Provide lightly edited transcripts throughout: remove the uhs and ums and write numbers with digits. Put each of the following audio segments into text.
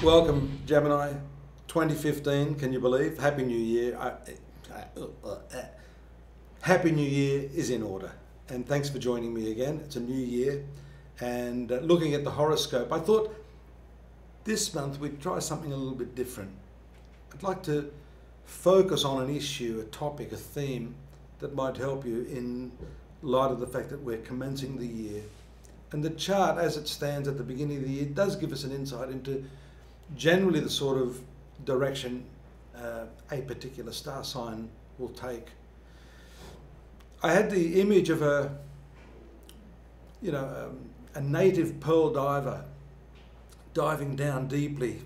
Welcome, Gemini, 2015, can you believe? Happy New Year. Happy New Year is in order. And thanks for joining me again. It's a new year. And looking at the horoscope, I thought this month we'd try something a little bit different. I'd like to focus on an issue, a topic, a theme that might help you in light of the fact that we're commencing the year. And the chart as it stands at the beginning of the year does give us an insight into generally the sort of direction a particular star sign will take. I had the image of a native pearl diver diving down deeply.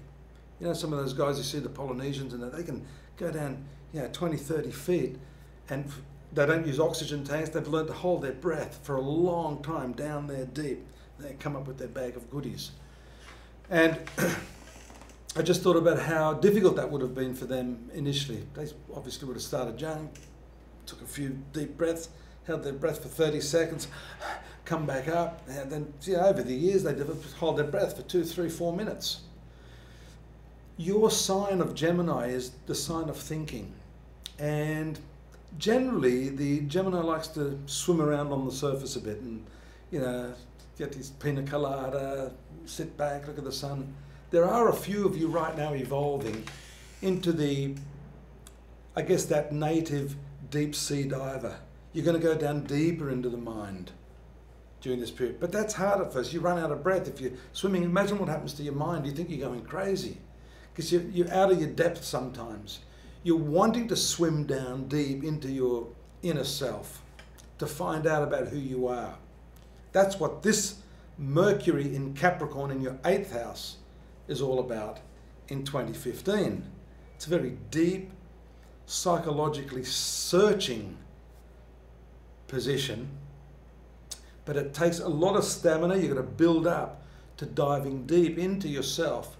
You know, some of those guys you see, the Polynesians, and they can go down 20, 30 feet, and they don't use oxygen tanks. They've learned to hold their breath for a long time down there deep. They come up with their bag of goodies. And I just thought about how difficult that would have been for them initially. They obviously would have started young, took a few deep breaths, held their breath for 30 seconds, come back up, and then over the years they developed hold their breath for 2, 3, 4 minutes. Your sign of Gemini is the sign of thinking, and generally the Gemini likes to swim around on the surface a bit and get his pina colada, sit back, look at the sun. There are a few of you right now evolving into that native deep sea diver. You're going to go down deeper into the mind during this period. But that's hard at first. You run out of breath if you're swimming. Imagine what happens to your mind. You think you're going crazy because you're out of your depth sometimes. You're wanting to swim down deep into your inner self to find out about who you are. That's what this Mercury in Capricorn in your 8th house is all about in 2015. It's a very deep, psychologically searching position, but it takes a lot of stamina. You've got to build up to diving deep into yourself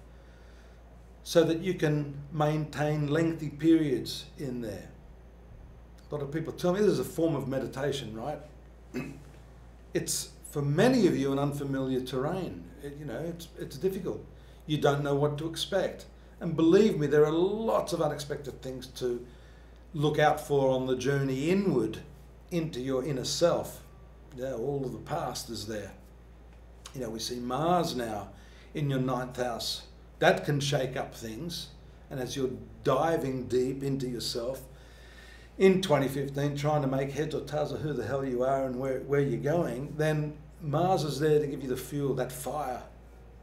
so that you can maintain lengthy periods in there. A lot of people tell me this is a form of meditation, right? It's, for many of you, an unfamiliar terrain. It's difficult. You don't know what to expect. And believe me, there are lots of unexpected things to look out for on the journey inward into your inner self. All of the past is there. We see Mars now in your 9th house. That can shake up things. And as you're diving deep into yourself in 2015, trying to make heads or tails of who the hell you are and where you're going, then Mars is there to give you the fuel, that fire.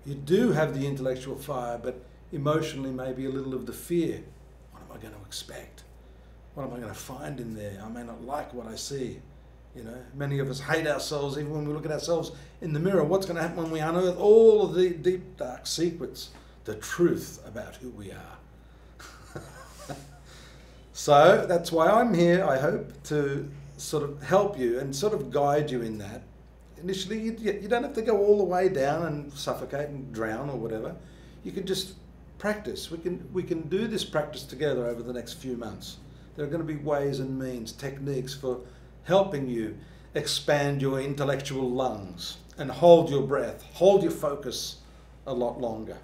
You do have the intellectual fire, but emotionally maybe a little of the fear. What am I going to expect? What am I going to find in there? I may not like what I see. Many of us hate ourselves even when we look at ourselves in the mirror. What's going to happen when we unearth all of the deep, dark secrets, the truth about who we are? So that's why I'm here, I hope, to sort of help you and sort of guide you in that. Initially, you don't have to go all the way down and suffocate and drown or whatever. You can just practice. We can do this practice together over the next few months. There are going to be ways and means, techniques for helping you expand your intellectual lungs and hold your breath, hold your focus a lot longer.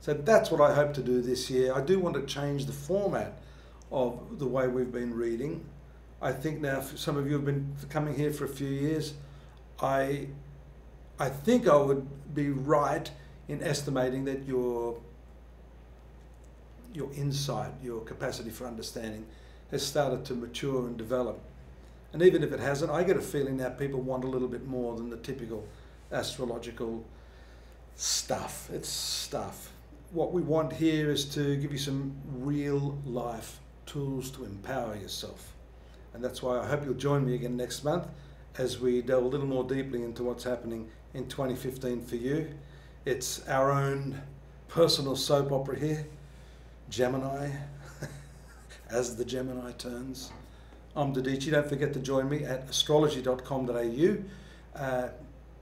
So that's what I hope to do this year. I do want to change the format of the way we've been reading. I think now some of you have been coming here for a few years. I think I would be right in estimating that your insight, your capacity for understanding has started to mature and develop. And even if it hasn't, I get a feeling now people want a little bit more than the typical astrological stuff. It's stuff. What we want here is to give you some real life tools to empower yourself. And that's why I hope you'll join me again next month as we delve a little more deeply into what's happening in 2015 for you. It's our own personal soap opera here, Gemini, as the Gemini turns. I'm Dadhichi. Don't forget to join me at astrology.com.au.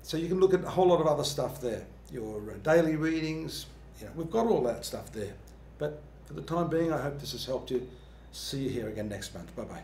So you can look at a whole lot of other stuff there. Your daily readings, we've got all that stuff there. But for the time being, I hope this has helped you. See you here again next month. Bye-bye.